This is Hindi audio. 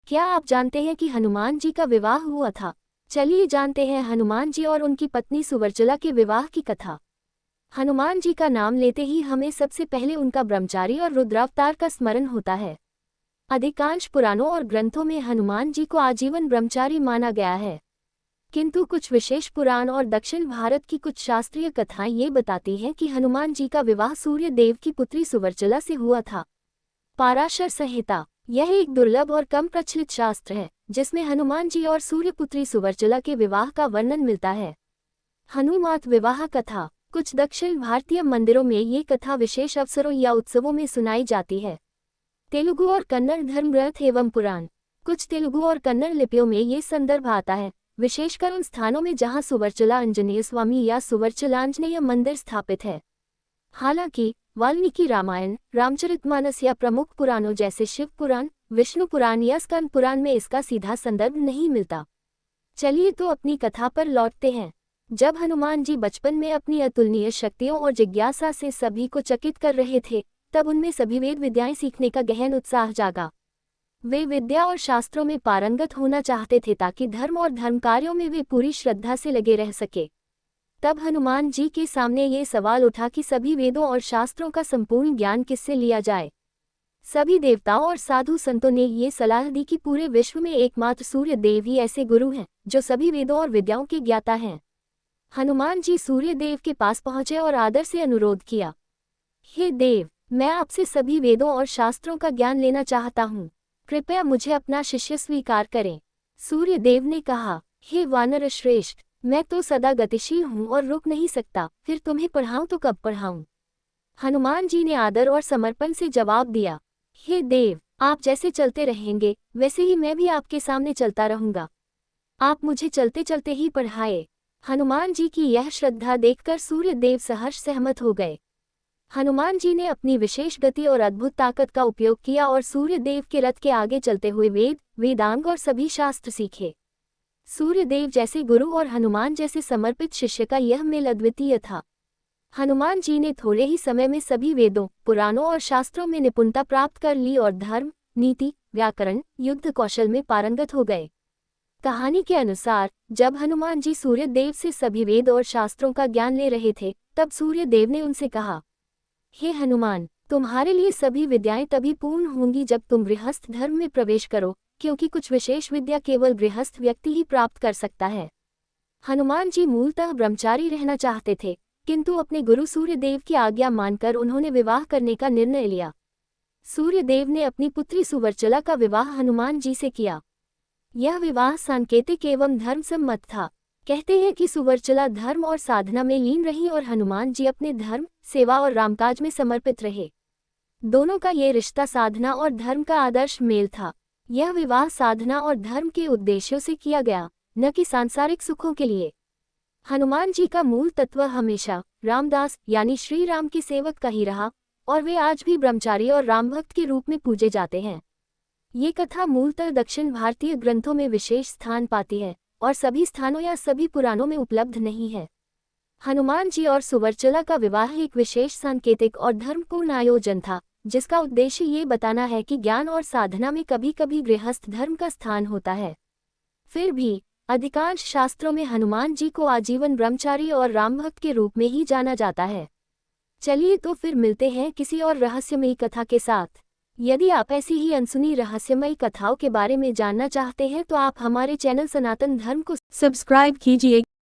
क्या आप जानते हैं कि हनुमान जी का विवाह हुआ था? चलिए जानते हैं हनुमान जी और उनकी पत्नी सुवर्चला के विवाह की कथा। हनुमान जी का नाम लेते ही हमें सबसे पहले उनका ब्रह्मचारी और रुद्रावतार का स्मरण होता है। अधिकांश पुराणों और ग्रंथों में हनुमान जी को आजीवन ब्रह्मचारी माना गया है, किंतु कुछ विशेष पुराण और दक्षिण भारत की कुछ शास्त्रीय कथाएं ये बताती हैं कि हनुमान जी का विवाह सूर्य देव की पुत्री सुवर्चला से हुआ था। पाराशर संहिता यह एक दुर्लभ और कम प्रचलित शास्त्र है, जिसमें हनुमान जी और सूर्यपुत्री सुवर्चला के विवाह का वर्णन मिलता है। हनुमात विवाह कथा कुछ दक्षिण भारतीय मंदिरों में ये कथा विशेष अवसरों या उत्सवों में सुनाई जाती है। तेलुगु और कन्नड़ धर्म ग्रंथ एवं पुराण कुछ तेलुगु और कन्नड़ लिपियों में ये संदर्भ आता है, विशेषकर उन स्थानों में जहाँ सुवर्चला आंजनेय स्वामी या सुवर्चलांजनेय मंदिर स्थापित है। हालांकि वाल्मीकि रामायण, रामचरितमानस या प्रमुख पुराणों जैसे शिव पुराण, विष्णु पुराण या स्कंद पुराण में इसका सीधा संदर्भ नहीं मिलता। चलिए तो अपनी कथा पर लौटते हैं। जब हनुमान जी बचपन में अपनी अतुलनीय शक्तियों और जिज्ञासा से सभी को चकित कर रहे थे, तब उनमें सभी वेद विद्याएं सीखने का गहन उत्साह जागा। वे विद्या और शास्त्रों में पारंगत होना चाहते थे ताकि धर्म और धर्म कार्यों में वे पूरी श्रद्धा से लगे रह सके। तब हनुमान जी के सामने ये सवाल उठा कि सभी वेदों और शास्त्रों का संपूर्ण ज्ञान किससे लिया जाए। सभी देवताओं और साधु संतों ने ये सलाह दी कि पूरे विश्व में एकमात्र सूर्य देव ही ऐसे गुरु हैं जो सभी वेदों और विद्याओं के ज्ञाता हैं। हनुमान जी सूर्य देव के पास पहुंचे और आदर से अनुरोध किया, हे देव, मैं आपसे सभी वेदों और शास्त्रों का ज्ञान लेना चाहता हूँ। कृपया मुझे अपना शिष्य स्वीकार करें। सूर्य देव ने कहा, हे वानर श्रेष्ठ, मैं तो सदा गतिशील हूँ और रुक नहीं सकता, फिर तुम्हें पढ़ाऊँ तो कब पढ़ाऊँ। हनुमान जी ने आदर और समर्पण से जवाब दिया, हे देव, आप जैसे चलते रहेंगे वैसे ही मैं भी आपके सामने चलता रहूँगा। आप मुझे चलते चलते ही पढ़ाए। हनुमान जी की यह श्रद्धा देखकर सूर्य देव सहर्ष सहमत हो गए। हनुमान जी ने अपनी विशेष गति और अद्भुत ताकत का उपयोग किया और सूर्य देव के रथ के आगे चलते हुए वेद, वेदांग और सभी शास्त्र सीखे। सूर्य देव जैसे गुरु और हनुमान जैसे समर्पित शिष्य का यह मेल अद्वितीय था। हनुमान जी ने थोड़े ही समय में सभी वेदों, पुराणों और शास्त्रों में निपुणता प्राप्त कर ली और धर्म, नीति, व्याकरण, युद्ध कौशल में पारंगत हो गए। कहानी के अनुसार जब हनुमान जी सूर्य देव से सभी वेद और शास्त्रों का ज्ञान ले रहे थे, तब सूर्य देव ने उनसे कहा, हे हनुमान, तुम्हारे लिए सभी विद्याएं तभी पूर्ण होंगी जब तुम गृहस्थ धर्म में प्रवेश करो, क्योंकि कुछ विशेष विद्या केवल गृहस्थ व्यक्ति ही प्राप्त कर सकता है। हनुमान जी मूलतः ब्रह्मचारी रहना चाहते थे, किंतु अपने गुरु सूर्यदेव की आज्ञा मानकर उन्होंने विवाह करने का निर्णय लिया। सूर्यदेव ने अपनी पुत्री सुवर्चला का विवाह हनुमान जी से किया। यह विवाह सांकेतिक एवं धर्म सम्मत था। कहते हैं कि सुवर्चला धर्म और साधना में लीन रही और हनुमान जी अपने धर्म, सेवा और रामकाज में समर्पित रहे। दोनों का ये रिश्ता साधना और धर्म का आदर्श मेल था। यह विवाह साधना और धर्म के उद्देश्यों से किया गया, न कि सांसारिक सुखों के लिए। हनुमान जी का मूल तत्व हमेशा रामदास यानी श्री राम के सेवक का ही रहा और वे आज भी ब्रह्मचारी और रामभक्त के रूप में पूजे जाते हैं। ये कथा मूलतः दक्षिण भारतीय ग्रंथों में विशेष स्थान पाती है और सभी स्थानों या सभी पुराणों में उपलब्ध नहीं है। हनुमान जी और सुवर्चला का विवाह एक विशेष सांकेतिक और धर्मपूर्ण आयोजन था, जिसका उद्देश्य ये बताना है कि ज्ञान और साधना में कभी कभी गृहस्थ धर्म का स्थान होता है। फिर भी अधिकांश शास्त्रों में हनुमान जी को आजीवन ब्रह्मचारी और रामभक्त के रूप में ही जाना जाता है। चलिए तो फिर मिलते हैं किसी और रहस्यमयी कथा के साथ। यदि आप ऐसी ही अनसुनी रहस्यमयी कथाओं के बारे में जानना चाहते हैं तो आप हमारे चैनल सनातन धर्म को सब्सक्राइब कीजिए।